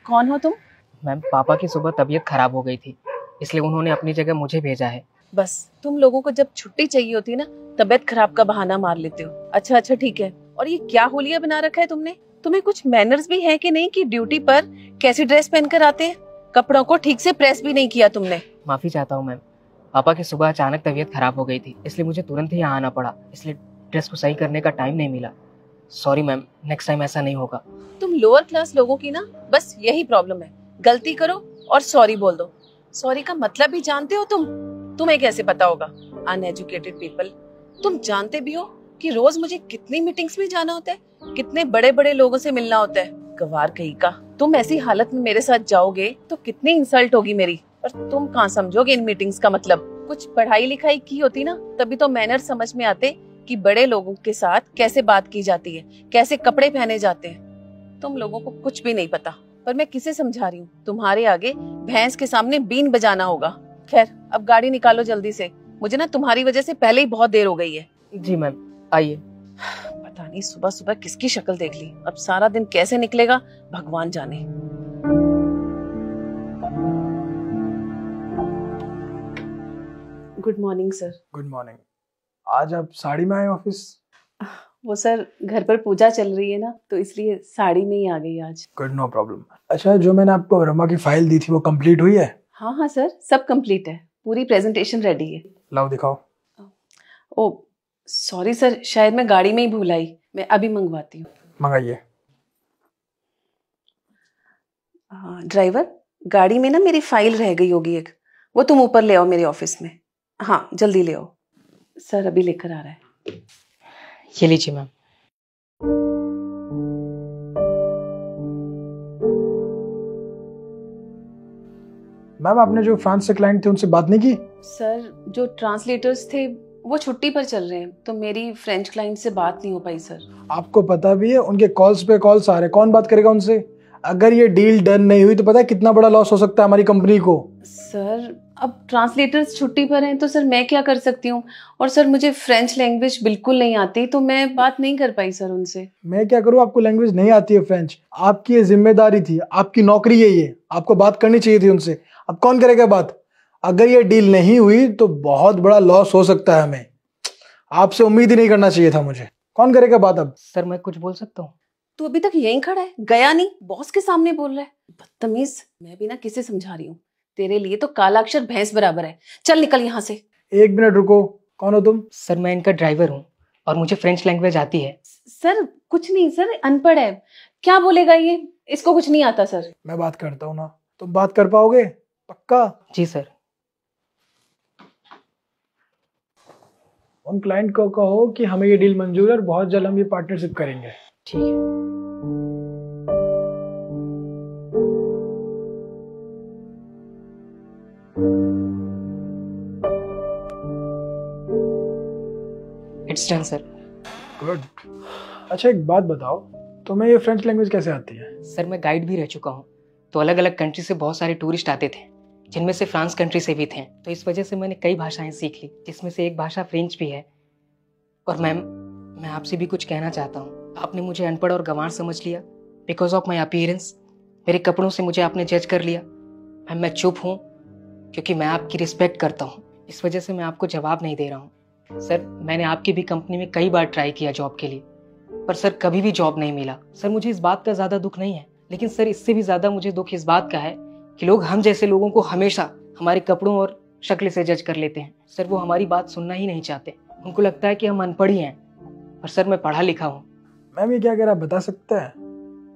कौन हो तुम? मैम, पापा की सुबह तबीयत खराब हो गई थी, इसलिए उन्होंने अपनी जगह मुझे भेजा है। बस तुम लोगों को जब छुट्टी चाहिए होती है ना, तबीयत खराब का बहाना मार लेते हो। अच्छा अच्छा ठीक है। और ये क्या होलिया बना रखा है तुमने? तुम्हें कुछ मैनर्स भी है कि नहीं कि ड्यूटी पर कैसी ड्रेस पहनकर आते हैं? कपड़ों को ठीक से प्रेस भी नहीं किया तुमने। माफी चाहता हूँ मैम, पापा की सुबह अचानक तबीयत खराब हो गई थी, इसलिए मुझे तुरंत ही यहाँ आना पड़ा, इसलिए ड्रेस को सही करने का टाइम नहीं मिला। सॉरी मैम, नेक्स्ट टाइम ऐसा नहीं होगा। तुम लोअर क्लास लोगों की ना बस यही प्रॉब्लम है, गलती करो और सॉरी बोल दो। सॉरी का मतलब भी जानते हो तुम? तुम्हें कैसे पता होगा? Uneducated people. तुम जानते भी हो कि रोज मुझे कितनी मीटिंग्स में जाना होता है, कितने बड़े बड़े लोगों से मिलना होता है। गवार कहीं का। तुम ऐसी हालत में मेरे साथ जाओगे तो कितनी इंसल्ट होगी मेरी। और तुम कहाँ समझोगे इन मीटिंग्स का मतलब? कुछ पढ़ाई लिखाई की होती ना, तभी तो मैनर समझ में आते कि बड़े लोगों के साथ कैसे बात की जाती है, कैसे कपड़े पहने जाते हैं। तुम लोगों को कुछ भी नहीं पता। पर मैं किसे समझा रही हूँ? तुम्हारे आगे भैंस के सामने बीन बजाना होगा। खैर, अब गाड़ी निकालो जल्दी से, मुझे ना तुम्हारी वजह से पहले ही बहुत देर हो गई है। जी मैम, आइए। पता नहीं सुबह सुबह किसकी शक्ल देख ली। अब सारा दिन कैसे निकलेगा भगवान जाने। Good morning sir. Good morning. आज आप साड़ी में आए ऑफिस? वो सर, घर पर पूजा चल रही है ना, तो इसलिए साड़ी में ही आ गई आज। Good, no problem. अच्छा, जो मैंने आपको रमा की फाइल दी थी वो कंप्लीट हुई है? हाँ हाँ सर, सब कंप्लीट है, पूरी प्रेजेंटेशन रेडी है। लाओ दिखाओ। ओ सॉरी सर, शायद मैं गाड़ी में ही भूल आई, मैं अभी मंगवाती हूँ। मंगाइए। ड्राइवर, गाड़ी में ना मेरी फाइल रह गई होगी एक, वो तुम ऊपर ले आओ मेरे ऑफिस में। हाँ जल्दी ले आओ सर, अभी लेकर आ रहा है। ये लीजिए मैम। मैम, आपने जो फ्रांस से क्लाइंट थे उनसे बात नहीं की? सर, जो ट्रांसलेटर्स थे वो छुट्टी पर चल रहे हैं, तो मेरी फ्रेंच क्लाइंट से बात नहीं हो पाई सर। आपको पता भी है उनके कॉल्स पे कॉल्स आ रहे, कौन बात करेगा उनसे? अगर ये डील डन नहीं हुई तो पता है कितना बड़ा लॉस हो सकता है हमारी कंपनी को। सर, अब ट्रांसलेटर्स छुट्टी पर हैं तो सर मैं क्या कर सकती हूँ? और सर मुझे फ्रेंच लैंग्वेज बिल्कुल नहीं आती, तो मैं बात नहीं कर पाई सर उनसे। मैं क्या करूँ? आपको लैंग्वेज नहीं आती है फ्रेंच, आपकी ये जिम्मेदारी थी, आपकी नौकरी है ये, आपको बात करनी चाहिए थी उनसे। अब कौन करेगा बात? अगर ये डील नहीं हुई तो बहुत बड़ा लॉस हो सकता है हमें। आपसे उम्मीद ही नहीं करना चाहिए था मुझे। कौन करेगा बात अब? सर, मैं कुछ बोल सकता हूँ? तू अभी तक यहीं खड़ा है, गया नहीं? बॉस के सामने बोल रहा है, बदतमीज। मैं भी ना किसे समझा रही हूँ, तेरे लिए तो काला अक्षर भैंस बराबर है। चल निकल यहाँ से। एक मिनट रुको, कौन हो तुम? सर, मैं इनका ड्राइवर हूँ और मुझे फ्रेंच लैंग्वेज आती है। सर कुछ नहीं सर, अनपढ़ है, क्या बोलेगा ये? इसको कुछ नहीं आता सर। मैं बात करता हूँ ना, तुम बात कर पाओगे? पक्का? जी सर। उन क्लाइंट को कहो कि हमें ये डील मंजूर है और बहुत जल्द हम ये पार्टनरशिप करेंगे। ठीक है। It's done sir. गुड। अच्छा, एक बात बताओ, तुम्हें ये फ्रेंच लैंग्वेज कैसे आती है? सर, मैं गाइड भी रह चुका हूँ, तो अलग अलग कंट्री से बहुत सारे टूरिस्ट आते थे, जिनमें से फ्रांस कंट्री से भी थे, तो इस वजह से मैंने कई भाषाएं सीख ली, जिसमें से एक भाषा फ्रेंच भी है। और मैम, मैं आपसे भी कुछ कहना चाहता हूँ। आपने मुझे अनपढ़ और गंवार समझ लिया बिकॉज ऑफ माई अपीयरेंस। मेरे कपड़ों से मुझे आपने जज कर लिया। मैम, मैं चुप हूँ क्योंकि मैं आपकी रिस्पेक्ट करता हूँ, इस वजह से मैं आपको जवाब नहीं दे रहा हूँ। सर, मैंने आपकी भी कंपनी में कई बार ट्राई किया जॉब के लिए, पर सर कभी भी जॉब नहीं मिला। सर, मुझे इस बात का ज़्यादा दुख नहीं है, लेकिन सर इससे भी ज़्यादा मुझे दुख इस बात का है कि लोग हम जैसे लोगों को हमेशा हमारे कपड़ों और शक्ल से जज कर लेते हैं। सर, वो हमारी बात सुनना ही नहीं चाहते, उनको लगता है कि हम अनपढ़ ही हैं, पर सर मैं पढ़ा लिखा हूँ। मैम, ये क्या कह रहा बता सकते हैं?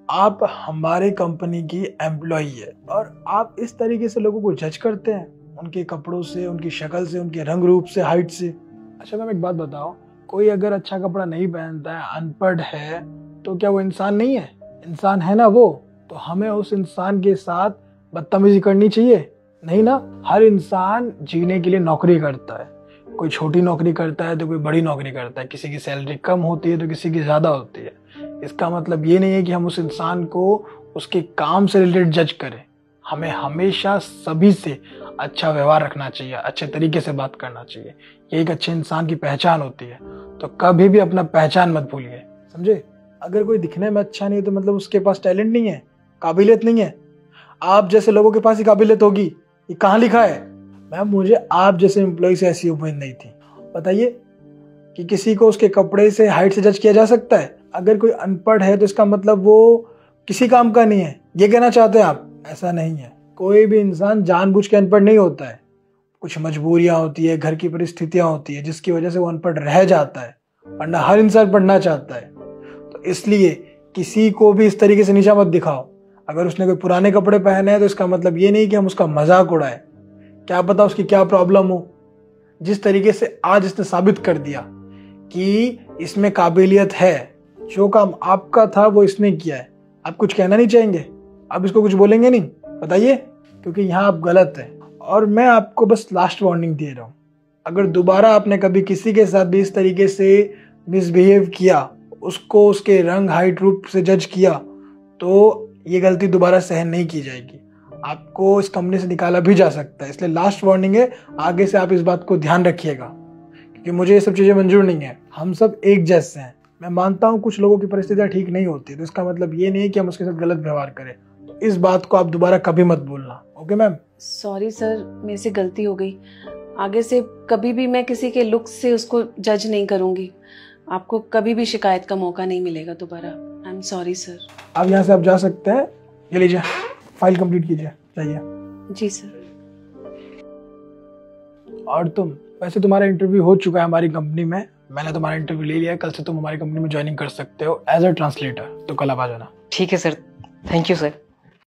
आप हमारे कंपनी की एम्प्लॉई है और आप इस तरीके से लोगों को जज करते हैं, उनके कपड़ों से, उनकी शक्ल से, उनके रंग रूप से, हाइट से। अच्छा मैम, एक बात बताओ, कोई अगर अच्छा कपड़ा नहीं पहनता है, अनपढ़ है, तो क्या वो इंसान नहीं है? इंसान है ना वो। तो हमें उस इंसान के साथ बदतमीजी करनी चाहिए? नहीं ना। हर इंसान जीने के लिए नौकरी करता है, कोई छोटी नौकरी करता है तो कोई बड़ी नौकरी करता है, किसी की सैलरी कम होती है तो किसी की ज़्यादा होती है। इसका मतलब ये नहीं है कि हम उस इंसान को उसके काम से रिलेटेड जज करें। हमें हमेशा सभी से अच्छा व्यवहार रखना चाहिए, अच्छे तरीके से बात करना चाहिए, ये एक अच्छे इंसान की पहचान होती है। तो कभी भी अपना पहचान मत भूलिए, समझे? अगर कोई दिखने में अच्छा नहीं है तो मतलब उसके पास टैलेंट नहीं है, काबिलियत नहीं है। आप जैसे लोगों के पास ही काबिलियत होगी, ये कहाँ लिखा है? मैम मुझे आप जैसे एम्प्लॉय से ऐसी उम्मीद नहीं थी। बताइए कि किसी को उसके कपड़े से, हाइट से जज किया जा सकता है? अगर कोई अनपढ़ है तो इसका मतलब वो किसी काम का नहीं है, ये कहना चाहते हैं आप? ऐसा नहीं है, कोई भी इंसान जानबूझ के अनपढ़ नहीं होता है। कुछ मजबूरियां होती है, घर की परिस्थितियां होती है जिसकी वजह से वो अनपढ़ रह जाता है, वरना हर इंसान पढ़ना चाहता है। तो इसलिए किसी को भी इस तरीके से नीचा मत दिखाओ। अगर उसने कोई पुराने कपड़े पहने हैं तो इसका मतलब ये नहीं कि हम उसका मजाक उड़ाएं। क्या पता उसकी क्या प्रॉब्लम हो। जिस तरीके से आज इसने साबित कर दिया कि इसमें काबिलियत है, जो काम आपका था वो इसने किया है, आप कुछ कहना नहीं चाहेंगे? आप इसको कुछ बोलेंगे नहीं? बताइए, क्योंकि यहाँ आप गलत हैं। और मैं आपको बस लास्ट वार्निंग दे रहा हूँ, अगर दोबारा आपने कभी किसी के साथ भी इस तरीके से मिसबिहेव किया, उसको उसके रंग, हाइट, रूप से जज किया, तो ये गलती दोबारा सहन नहीं की जाएगी। आपको इस कंपनी से निकाला भी जा सकता है। इसलिए लास्ट वार्निंग है, आगे से आप इस बात को ध्यान रखिएगा, क्योंकि मुझे ये सब चीज़ें मंजूर नहीं है। हम सब एक जैसे हैं। मैं मानता हूँ कुछ लोगों की परिस्थितियाँ ठीक नहीं होती, तो इसका मतलब ये नहीं है कि हम उसके साथ गलत व्यवहार करें। तो इस बात को आप दोबारा कभी मत बोलना। Okay ma'am? सॉरी सर, मेरे से गलती हो गई। आगे से कभी भी मैं किसी के लुक से उसको जज नहीं करूँगी। आपको कभी भी शिकायत का मौका नहीं मिलेगा दोबारा। I am sorry sir. अब यहाँ से आप जा सकते हैं। ये लीजिए, फाइल कंप्लीट कीजिए, जाइए। जी सर। और तुम, वैसे तुम्हारा इंटरव्यू हो चुका है हमारी कंपनी में, मैंने तुम्हारा इंटरव्यू ले लिया है। कल से तुम हमारी कंपनी में ज्वाइनिंग कर सकते हो एज अ ट्रांसलेटर। तो कल आप आ जाना। ठीक है सर, थैंक यू सर।